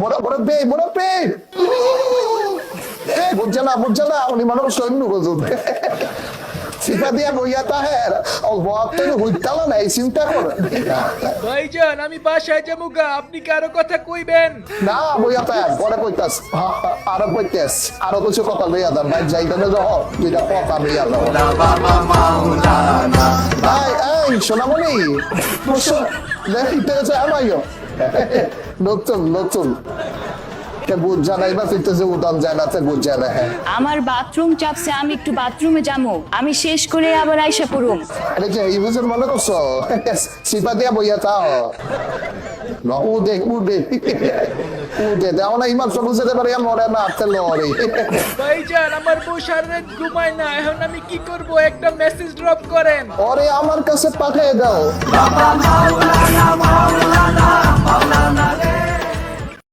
মুরব্বী বুঝছে না উনি মানুষ সৈন্য বুঝুন সিপা দিয়া বইয়া তাহের অল্প আপনার হইতালা নাই চিন্তা করে ভাইজান আমি বাসায় যাবো গা, আপনি কারো কথা কইবেন না বইয়া তাহের পরে কইতাস আরো কইতাস আরো কিছু কথা লইয়া দেন ভাই যাইতে যহ দুইটা কথা লইয়া দাও এই সোনামণি দেখতে গেছে আমাইও নতুন আমার বাথরুম চাপছে, আমি একটু বাথরুমে যাবো, আমি শেষ করে আবার আইসা পড়ুম। মনে করছো সিপা দিয়া বইয়া তাও ভাইজান আমার বউ সারারাত ঘুমায় না, এখন আমি কি করব? একটা মেসেজ ড্রপ করেন। ওরে আমার কাছে পাঠিয়ে দাও।